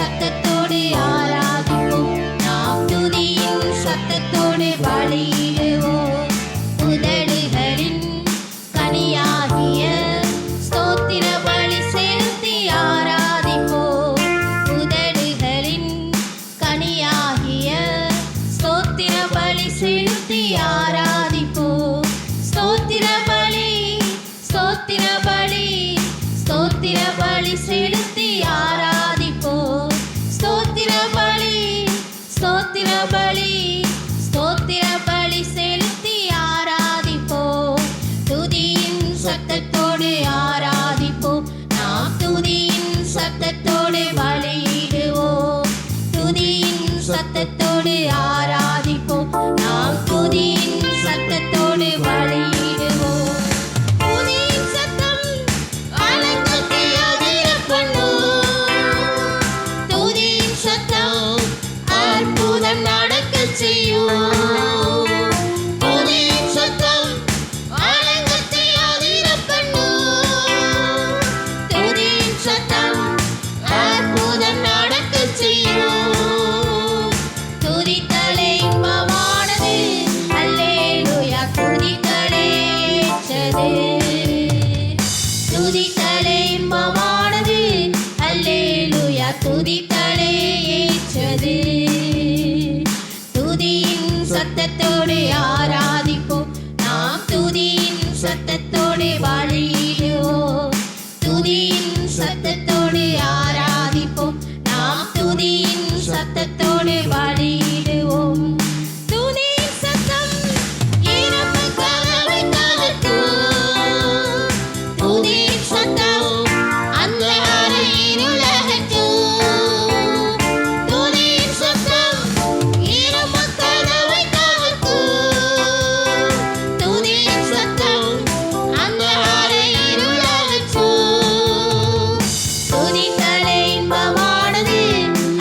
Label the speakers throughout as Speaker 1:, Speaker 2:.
Speaker 1: சத்தத்தோடு ஆராதிப்போம். நாம் துதியின் சத்தத்தோடு பலியிடுவோம். உதடுகளின் கனியாகிய ஸ்தோத்திர பலி செலுத்தி ஆராதிப்போம். உதடுகளின் கனியாகிய ஸ்தோத்திர பலி செலுத்தி ஆராதிப்போம். ஸ்தோத்திர பலி, ஸ்தோத்திர பலி, ஸ்தோத்திர பலி செலுத்தி ஆராதிப்போம். ஸ்தோத்திர பலி, ஸ்தோத்திர பலி, ஸ்தோத்திர பலி செலுத்தி ஆராதிப்போம். துதியின் சத்தத்தோடு ஆராதிப்போம். நாம் துதியின் சத்தத்தோடு பலியிடுவோம். துதியின் சத்தத்தோடு ஆராதிப்போம். நாம் துதியின் சத்தத்தோடு பலியிடுவோம். துதியின் சத்தம் அலங்கத்தை அதிர பண்ணும். துதியின் சத்தம் அற்புதம் நடக்கச் செய்யும். துதியின் சத்தம் அலங்கத்தை அதிர பண்ணும். துதியின் சத்தம் அற்புதம் நடக்கச் செய்யும். துதித்தலே இன்பமானது, அல்லேலூயா துதித்தலே ஏற்றது. துதித்தலே இன்பமானது, அல்லேலூயா துதித்தலே ஏற்றது. துதியின் சத்தத்தோடு ஆராதிப்போம். நாம் துதியின் சத்தத்தோடு பலியிடுவோம். துதியின் சத்தத்தோடு ஆராதிப்போம். நாம் துதியின் சத்தத்தோடு பலியிடுவோம். துதியின் சத்தம் இறப்பு கதவை தகர்க்கும். துதியின் சத்தம் அந்தகார இருள் அகற்றும். துதியின் சத்தம் இறப்பு கதவை தகர்க்கும். துதியின் சத்தம் அந்தகார இருள் அகற்றும். துதித்தலே இன்பமானது,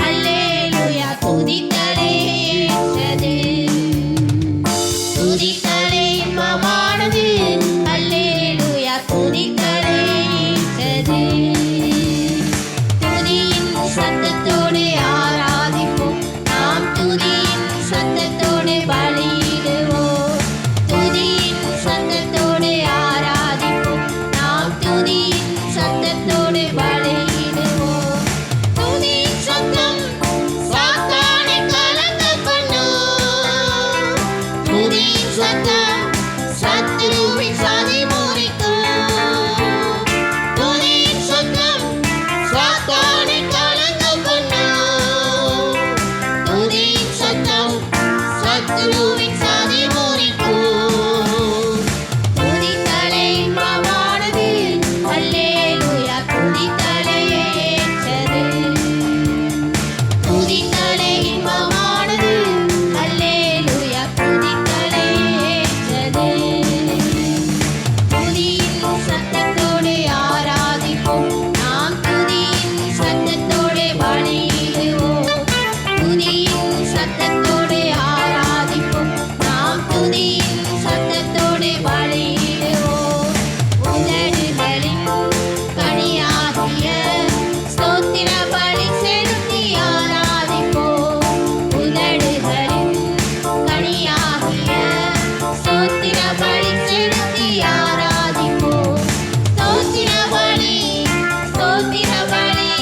Speaker 1: அல்லேலூயா துதித்தலே ஏற்றது. துதித்தலே இன்பமானது, அல்லேலூயா துதித்தலே ஏற்றது. துதியின் சத்தத்தோடு ஆராதிப்போம். நாம் துதியின் சத்தத்தோடு பலியிடுவோம். துதியின் சத்தத்தோடு ஆராதிப்போம். நாம் துதியின் சத்தத்தோடு பலியிடுவோம். துதியின் சத்தம் சாத்தானை கலங்க பண்ணும். துதியின் சத்தம் சத்துருவின் சதி முறிக்கும். துதியின் சத்தம் சாத்தானை கலங்க பண்ணும். துதியின் சத்தம் சத்துருவின் சதி முறிக்கும். துதித்தலே இன்பமானது, அல்லேலூயா துதித்தலே ஏற்றது. துதித்தலே இன்பமானது, அல்லேலூயா துதித்தலே ஏற்றது. துதியின் சத்தத்தோடு ஆராதிப்போம். நாம் துதியின் சத்தத்தோடு பலியிடுவோம். துதியின் சத்தத்தோடு ஆராதிப்போம். நாம் துதியின் சத்தத்தோடு பலியிடுவோம். உதடுகளின் கனியாகிய ஸ்தோத்திர பலி செலுத்தி ஆராதிப்போம். உதடுகளின் கனியாகிய ஸ்தோத்திர பலி செலுத்தி ஆராதிப்போம். ஸ்தோத்திர பலி, ஸ்தோத்திர பலி,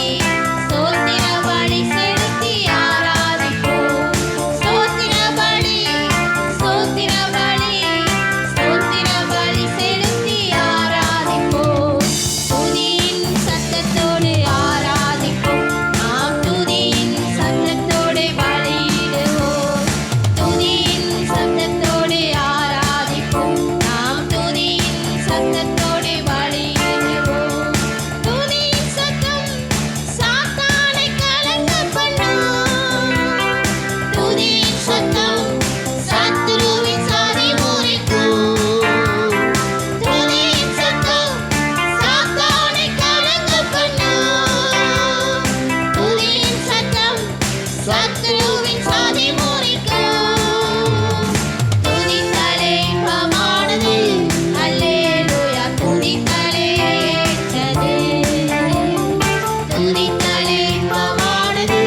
Speaker 1: ஸ்தோத்திர பலி செலுத்தி ஆராதிப்போம். ஸ்தோத்திர பலி, ஸ்தோத்திர பலி, ஸ்தோத்திர பலி செலுத்தி ஆராதிப்போம். துதியின் சத்தத்தோடு ஆராதிப்போம். நாம் துதியின் சத்தத்தோடு பலியிடுவோம். துதியின் சத்தத்தோடு ஆராதிப்போம். நாம் துதியின் சத்தத்தோடு பலியிடுவோம். துதியின் சத்தம் சாத்தானை கலங்க பண்ணும். துதியின் சத்தம் சத்துருவின் சதி முறிக்கும். துதியின் சத்தம் சாத்தானை கலங்க பண்ணும். துதியின் சத்தம் சத்துருவின் சதி முறிக்கும். துதித்தலே இன்பமானது, அல்லேலூயா துதித்தலே ஏற்றது. துதித்தலே இன்பமானது,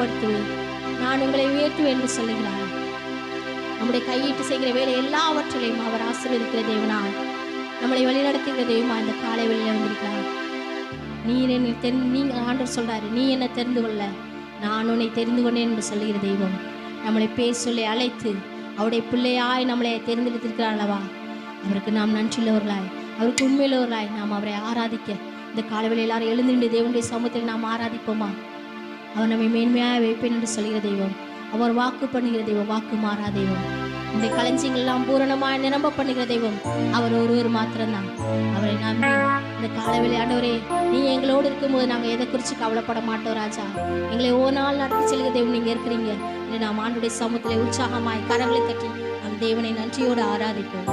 Speaker 2: மகிமைப்படுத்துவேன், நான் உங்களை உயர்த்துவேன் என்று சொல்லுகிறார். நம்முடைய கையிட்டு செய்கிற வேலை எல்லாவற்றிலையும் அவர் ஆசீர்வதிக்கிற தேவனாய், நம்மளை வழிநடத்துகிற தெய்வமா இந்த காலை வேளையில வந்திருக்கிறார். நீங்க ஆண்டவர் சொல்றாரு, நீ என்ன தெரிந்து கொள்ள, நான் உன்னை தெரிந்து கொண்டேன் என்று சொல்லுகிற தெய்வம் நம்மளை பேர் சொல்லி அழைத்து அவருடைய பிள்ளையாய் நம்மளை தேர்ந்தெடுத்திருக்கிறார் அல்லவா. அவருக்கு நாம் நன்றியுள்ளவர்களாய், அவருக்கு உண்மையுள்ளவர்களாய் நாம் அவரை ஆராதிக்க இந்த காலவேளை எல்லாரும் எழுந்துண்டு தேவனுடைய சமூகத்தில் நாம் ஆராதிப்போமா. அவர் நம்மை மேன்மையாக வைப்பேன் என்று சொல்கிற தெய்வம், அவர் வாக்கு பண்ணுகிற தெய்வம், வாக்கு மாறா தெய்வம். இந்த களஞ்சியங்கள் எல்லாம் பூரணமாய் நிரம்ப பண்ணுகிற தெய்வம் அவர் ஒருவர் மாத்திரம்தான். அவரை நம்பி இந்த காலவேளை ஆண்டவரே, நீ எங்களோடு இருக்கும்போது நாங்கள் எதை குறித்து கவலைப்பட மாட்டோம் ராஜா. எங்களை ஒரு நாள் நடத்தி செல்கிற தெய்வம் நீங்கள் இருக்கிறீங்க. இல்லை நாம் ஆண்டுடைய சமூகத்தில் உற்சாகமாய் கரங்களை தட்டி நம் தேவனை நன்றியோடு ஆராதிப்போம்.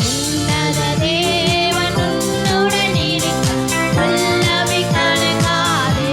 Speaker 1: உன்னத தேவன் உன்னுடன் இருக்க வல்லமை கலங்காதே.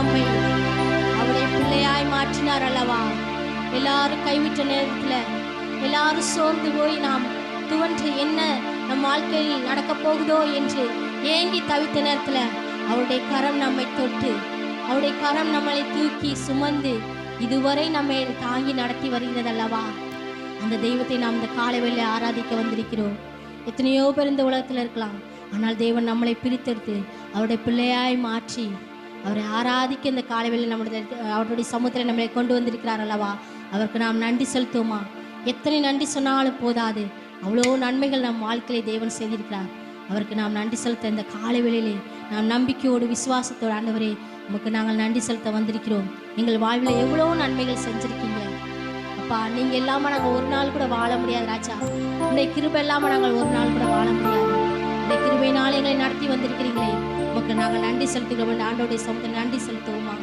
Speaker 2: நம்மை அவருடைய பிள்ளையாய் மாற்றினார் அல்லவா. எல்லாரும் கைவிட்ட நேரத்துல, எல்லாரும் சோர்ந்து போய் நாம் துவன்று என்ன நம் வாழ்க்கையில் நடக்க போகுதோ என்று ஏங்கி தவித்த நேரத்துல அவருடைய கரம் நம்மை தொட்டு, அவருடைய கரம் நம்மளை தூக்கி சுமந்து இதுவரை நம்மை தாங்கி நடத்தி வருகிறது அல்லவா. அந்த தெய்வத்தை நாம் இந்த காலை வேளை ஆராதிக்க வந்திருக்கிறோம். எத்தனையோ பேர் இந்த உலகத்தில் இருக்கலாம், ஆனால் தேவன் நம்மளை பிரித்தெடுத்து அவருடைய பிள்ளையாய் மாற்றி அவரை ஆராதிக்க இந்த காலை வேளை அவருடைய சமூகத்தில் நம்மளை கொண்டு வந்திருக்கிறார் அல்லவா. அவருக்கு நாம் நன்றி செலுத்துவோமா? எத்தனை நன்றி சொன்னாலும் போதாது, அவ்வளோ நன்மைகள் நம் வாழ்க்கையை தேவன் செய்திருக்கிறார். அவருக்கு நாம் நன்றி செலுத்த இந்த காலை வேளையிலே நாம் நம்பிக்கையோடு விசுவாசத்தோடு, ஆண்டவரே நமக்கு நாங்கள் நன்றி செலுத்த வந்திருக்கிறோம். எங்கள் வாழ்வில் எவ்வளோ நன்மைகள் செஞ்சுருக்கீங்க அப்பா. நீங்கள் இல்லாமல் நாங்கள் ஒரு நாள் கூட வாழ முடியாது ராஜா. இந்த கிருபை இல்லாமல் நாங்கள் ஒரு நாள் கூட வாழ முடியாது. இந்த கிருபையினால் எங்களை நடத்தி வந்திருக்கிறீங்களே, நமக்கு நாங்கள் நன்றி செலுத்துகிறோம். ஆண்டோடைய சமூகத்தில் நன்றி செலுத்துவோமா?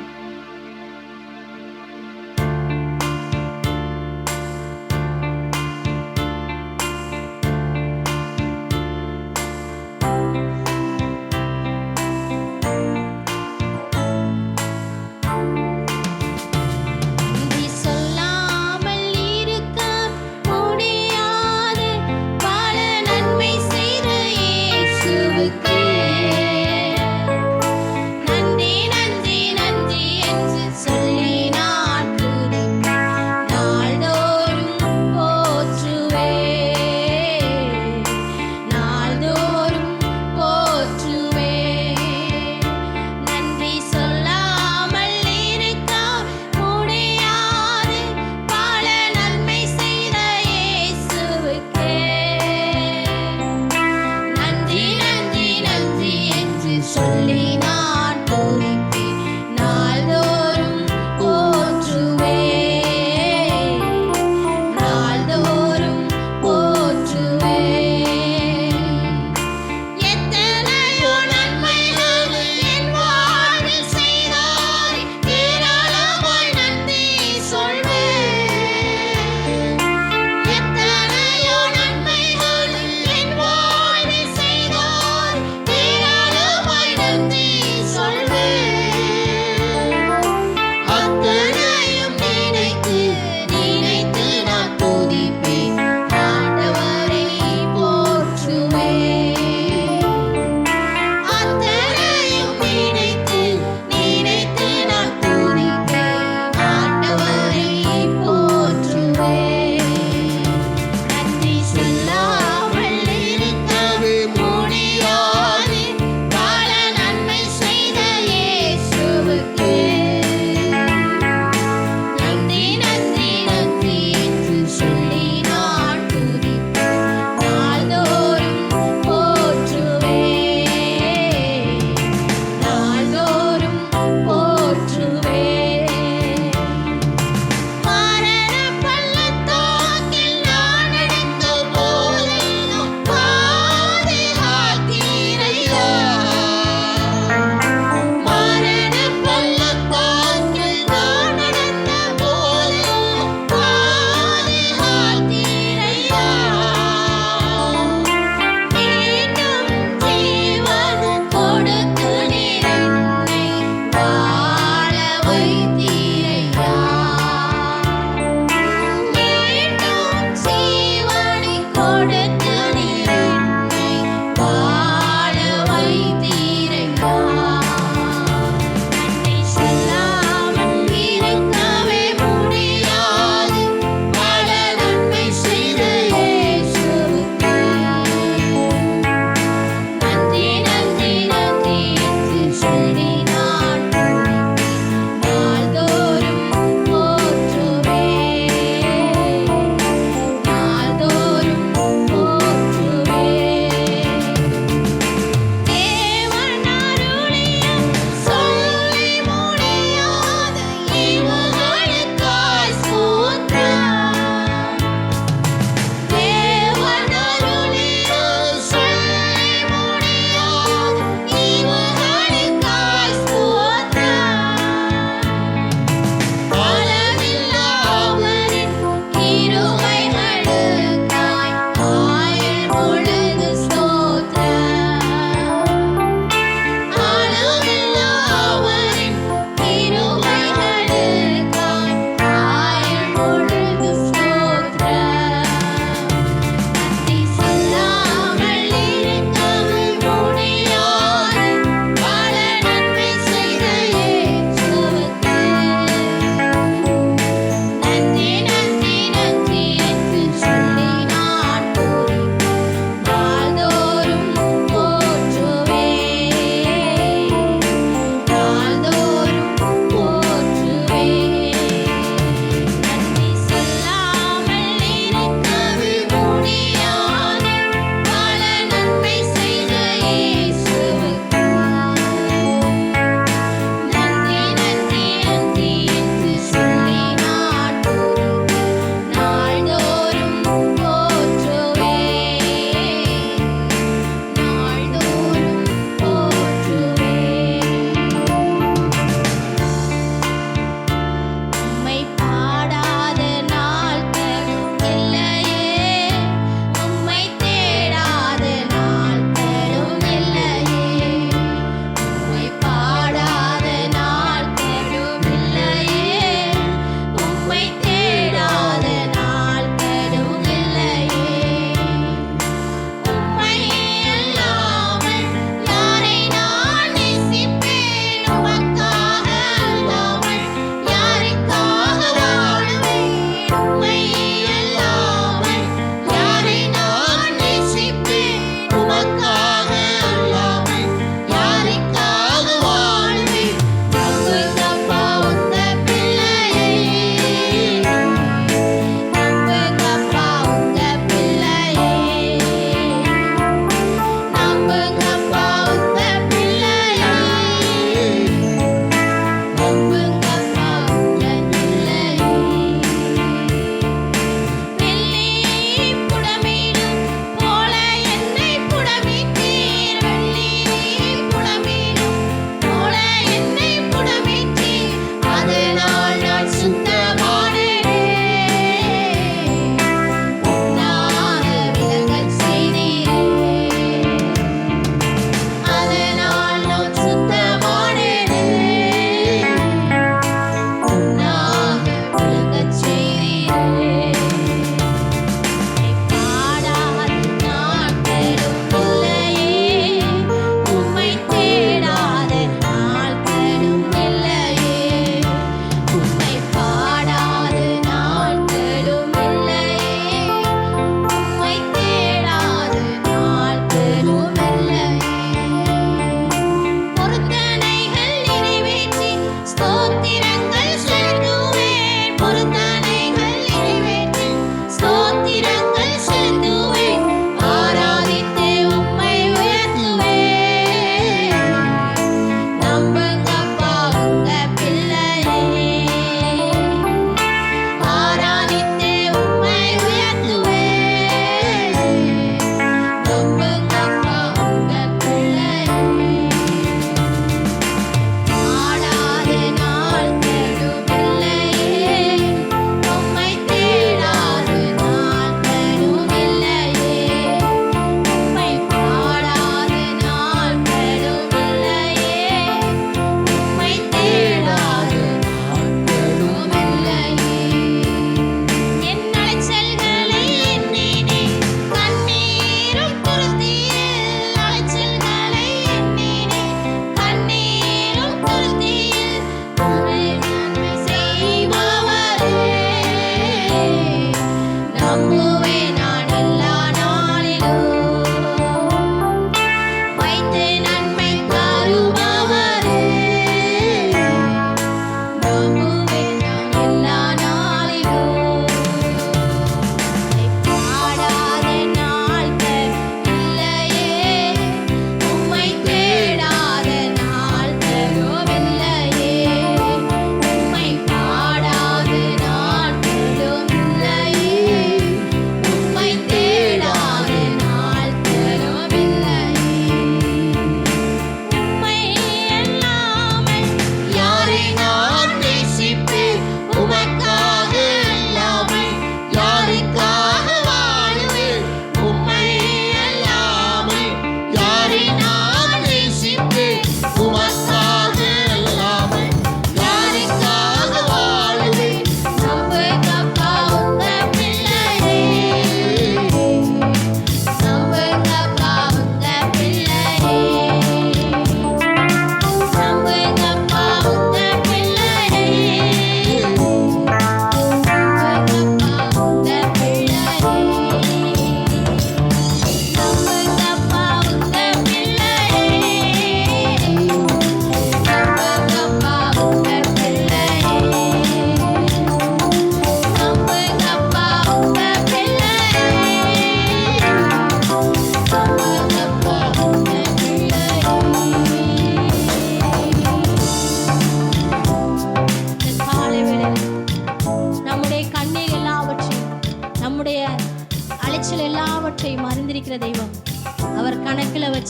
Speaker 1: நன்றி நன்றி நன்றி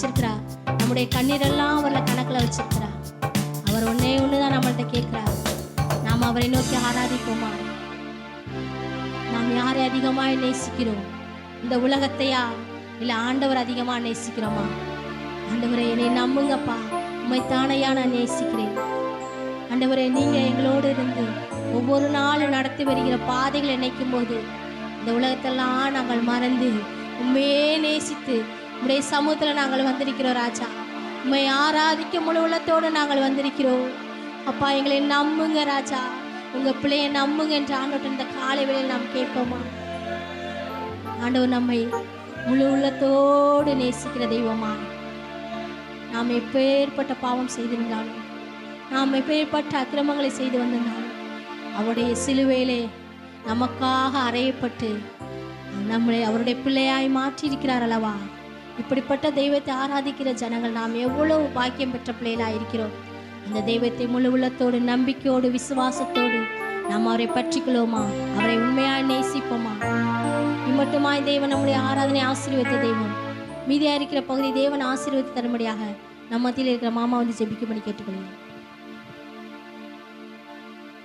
Speaker 2: வச்சிருக்கிறார். நம்முடைய கண்ணீரெல்லாம் அவரில் கணக்கில் வச்சிருக்கிறார். அவர் ஒன்னே ஒண்ணுதான் நம்மள்கிட்ட கேட்கிறார். நாம் அவரை நோக்கி ஆராதிப்போமா? நாம் யாரை அதிகமாய் நேசிக்கிறோம்? இந்த உலகத்தையா இல்லை ஆண்டவர் அதிகமாக நேசிக்கிறோமா? ஆண்டவரே, என்னை நம்புங்கப்பா, உண்மைத்தானையா நான் நேசிக்கிறேன். ஆண்டவரே, நீங்கள் எங்களோடு இருந்து ஒவ்வொரு நாளும் நடத்தி வருகிற பாதைகளை நினைக்கும் போது இந்த உலகத்தெல்லாம் நாங்கள் மறந்து உண்மையே நேசித்து உம்முடைய சமூகத்தில் நாங்கள் வந்திருக்கிறோம் ராஜா. உண்மை ஆராதிக்க முழு உள்ளத்தோடு நாங்கள் வந்திருக்கிறோம். அப்பா, எங்களை நம்புங்க ராஜா, உங்கள் பிள்ளையை நம்புங்க என்று ஆண்டவர்கிட்ட இந்த காலை வேளையில் நாம் கேட்போமா? ஆண்டவர் நம்மை முழு உள்ளத்தோடு நேசிக்கிற தெய்வமா. நாம் எப்பேற்பட்ட பாவம் செய்திருந்தாலும், நாம் எப்பேற்பட்ட அக்கிரமங்களை செய்து வந்திருந்தாலும் அவருடைய சிலுவையிலே நமக்காக அறையப்பட்டு நம்மளை அவருடைய பிள்ளையாய் மாற்றியிருக்கிறார் அல்லவா? இப்படிப்பட்ட தெய்வத்தை ஆராதிக்கிற ஜனங்கள் நாம் எவ்வளவு பாக்கியம் பெற்ற பிள்ளைகளாக இருக்கிறோம். அந்த தெய்வத்தை முழு உள்ளத்தோடு நம்பிக்கையோடு விசுவாசத்தோடு நாம் அவரை பற்றிக்கொள்வோமா? அவரை உண்மையாக நேசிப்போமா? இம்மட்டுமாய் தேவன் நம்முடைய ஆராதனை ஆசீர்வதித்த தெய்வம். மீதியாக இருக்கிற பகுதி தேவன் ஆசீர்வதித்து தரும்படியாக நம்ம மத்தியில் இருக்கிற மாமா வந்து ஜெபிக்கும்படி கேட்டுக்கொள்கிறேன்.